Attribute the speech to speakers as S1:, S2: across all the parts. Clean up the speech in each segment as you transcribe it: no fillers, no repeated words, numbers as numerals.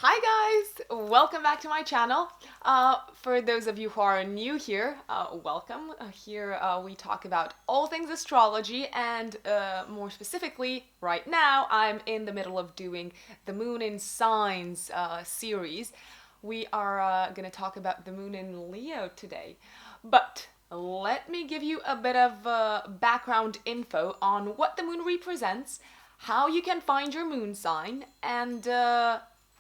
S1: Hi guys! Welcome back to my channel. For those of you who are new here, welcome. Here we talk about all things astrology and more specifically, right now I'm in the middle of doing the Moon in Signs series. We are going to talk about the Moon in Leo today. But let me give you a bit of background info on what the moon represents, how you can find your moon sign, and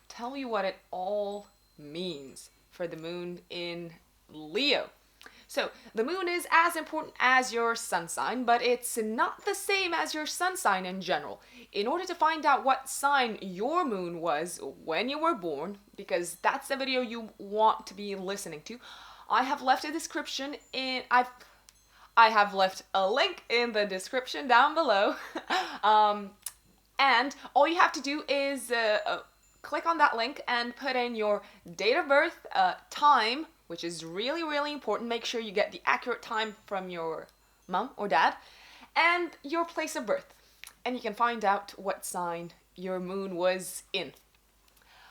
S1: tell you what it all means for the moon in Leo. So, the moon is as important as your sun sign, but it's not the same as your sun sign in general. In order to find out what sign your moon was when you were born, because that's the video you want to be listening to, I have left a description in I have left a link in the description down below. And all you have to do is click on that link and put in your date of birth, time, which is really, really important. Make sure you get the accurate time from your mom or dad, and your place of birth. And you can find out what sign your moon was in.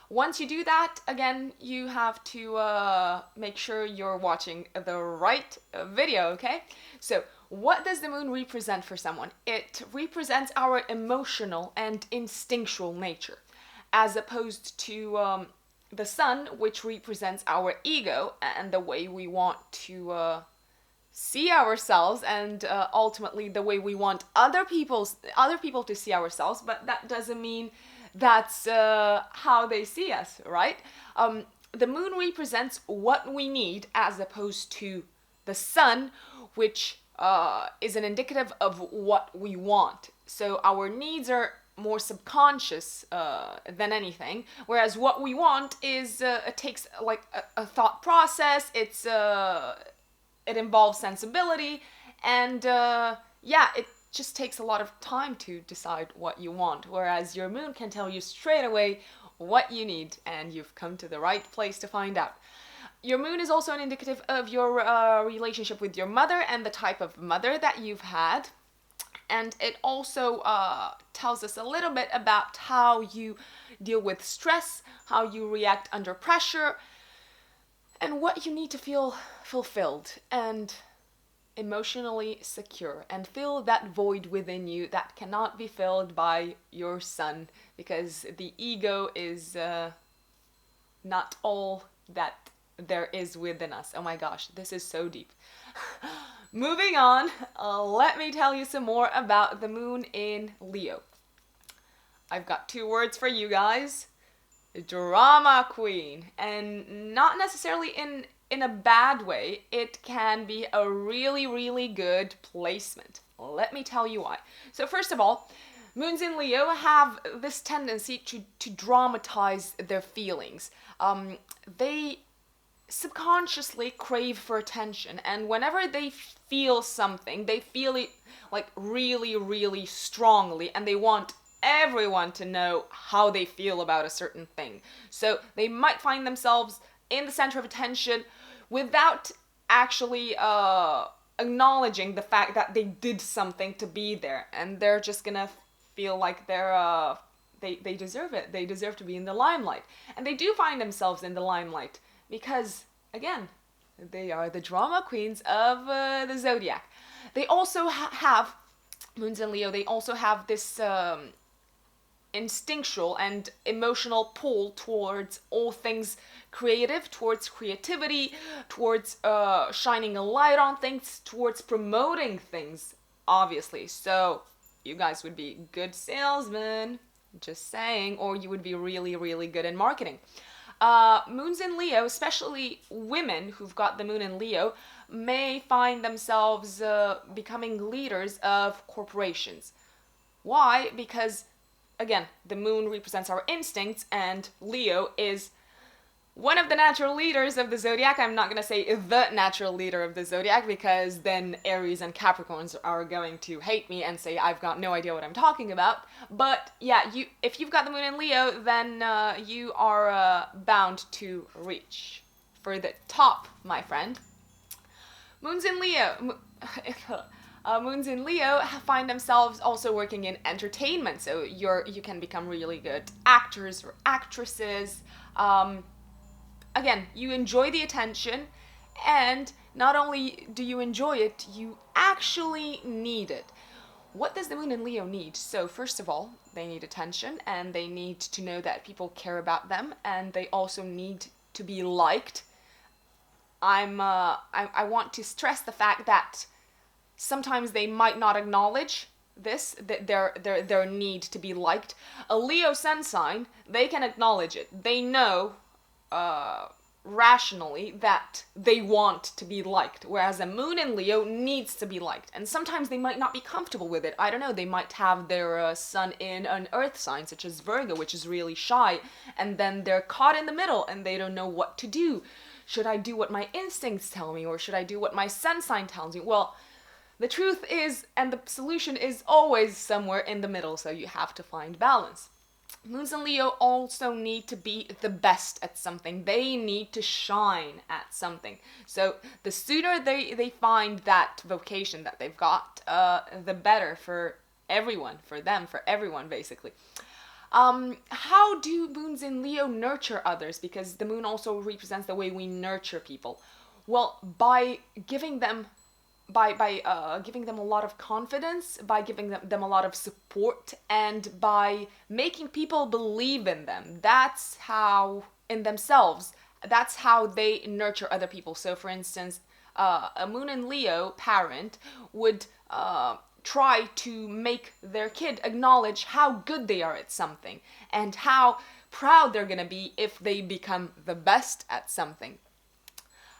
S1: Once you do that, again, you have to make sure you're watching the right video, okay? So, what does the moon represent for someone? It represents our emotional and instinctual nature, as opposed to the sun, which represents our ego and the way we want to see ourselves, and ultimately the way we want other people to see ourselves. But that doesn't mean that's how they see us, right? The moon represents what we need, as opposed to the sun, which is an indicative of what we want. So our needs are more subconscious than anything, whereas what we want is it takes like a thought process. It involves sensibility, and it just takes a lot of time to decide what you want, whereas your moon can tell you straight away what you need, and you've come to the right place to find out. Your moon is also an indicative of your relationship with your mother and the type of mother that you've had. And it also tells us a little bit about how you deal with stress, how you react under pressure, and what you need to feel fulfilled and emotionally secure, and fill that void within you that cannot be filled by your sun, because the ego is not all that there is within us. Oh my gosh, this is so deep. Moving on, let me tell you some more about the moon in Leo. I've got two words for you guys. Drama queen. And not necessarily in a bad way. It can be a really, really good placement. Let me tell you why. So first of all, moons in Leo have this tendency to dramatize their feelings. They subconsciously crave for attention, and whenever they feel something, they feel it like really, really strongly, and they want everyone to know how they feel about a certain thing. So they might find themselves in the center of attention without actually acknowledging the fact that they did something to be there, and they're just gonna feel like they deserve it. They deserve to be in the limelight, and they do find themselves in the limelight because, again, they are the drama queens of the zodiac. They also have moons in Leo. They also have this instinctual and emotional pull towards all things creative, towards creativity, towards shining a light on things, towards promoting things, obviously. So you guys would be good salesmen, just saying, or you would be really, really good in marketing. Moons in Leo, especially women who've got the moon in Leo, may find themselves becoming leaders of corporations. Why? Because, again, the moon represents our instincts, and Leo is one of the natural leaders of the zodiac. I'm not going to say the natural leader of the zodiac, because then Aries and Capricorns are going to hate me and say I've got no idea what I'm talking about. But yeah, if you've got the moon in Leo, then you are bound to reach for the top, my friend. Moons in Leo. Moons in Leo find themselves also working in entertainment, so you can become really good actors or actresses. Again, you enjoy the attention, and not only do you enjoy it, you actually need it. What does the moon in Leo need? So first of all, they need attention, and they need to know that people care about them, and they also need to be liked. I want to stress the fact that sometimes they might not acknowledge this, that their need to be liked. A Leo sun sign, they can acknowledge it. They know rationally that they want to be liked, whereas a moon in Leo needs to be liked, and sometimes they might not be comfortable with it. I don't know, they might have their sun in an earth sign such as Virgo, which is really shy, and then they're caught in the middle and they don't know what to do. Should I do what my instincts tell me, or should I do what my sun sign tells me? Well, the truth is, and the solution is always somewhere in the middle, so you have to find balance. Moons in Leo also need to be the best at something. They need to shine at something. So the sooner they find that vocation that they've got, the better for everyone, for them, for everyone, basically. How do moons in Leo nurture others? Because the moon also represents the way we nurture people. Well, by giving them giving them a lot of confidence, by giving them a lot of support, and by making people believe in them. That's how, in themselves, that's how they nurture other people. So, for instance, a moon in Leo parent would try to make their kid acknowledge how good they are at something and how proud they're gonna be if they become the best at something.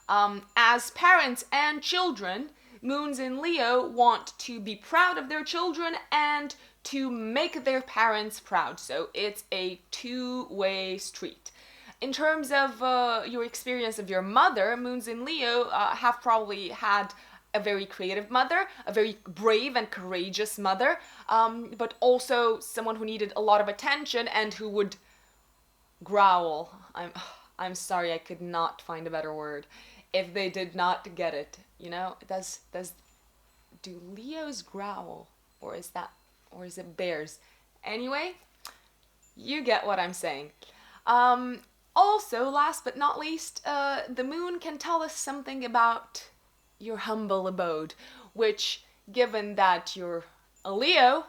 S1: As parents and children, moons in Leo want to be proud of their children and to make their parents proud. So it's a two-way street. In terms of your experience of your mother, moons in Leo have probably had a very creative mother, a very brave and courageous mother, but also someone who needed a lot of attention and who would growl. I'm sorry, I could not find a better word. If they did not get it, you know, do Leos growl, or is it bears? Anyway, you get what I'm saying. Also, last but not least, the moon can tell us something about your humble abode, which, given that you're a Leo,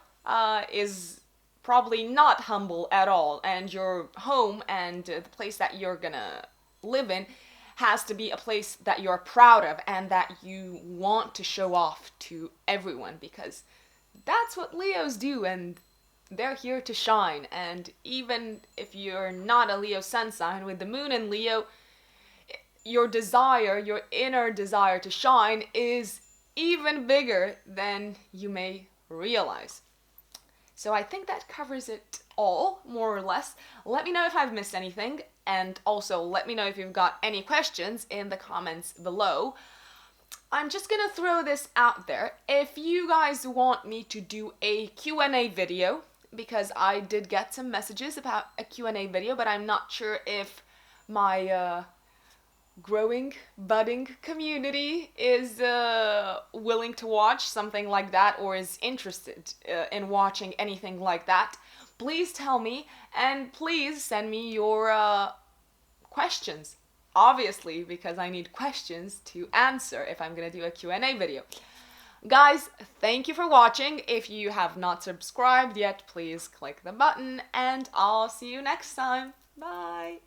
S1: is probably not humble at all, and your home and the place that you're gonna live in has to be a place that you're proud of and that you want to show off to everyone, because that's what Leos do, and they're here to shine. And even if you're not a Leo sun sign, with the moon in Leo, your desire, your inner desire to shine is even bigger than you may realize. So I think that covers it all, more or less. Let me know if I've missed anything, and also let me know if you've got any questions in the comments below. I'm just gonna throw this out there. If you guys want me to do a Q&A video, because I did get some messages about a Q&A video, but I'm not sure if my growing, budding community is willing to watch something like that, or is interested in watching anything like that. Please tell me, and please send me your questions. Obviously, because I need questions to answer if I'm gonna do a Q&A video. Guys, thank you for watching. If you have not subscribed yet, please click the button, and I'll see you next time. Bye!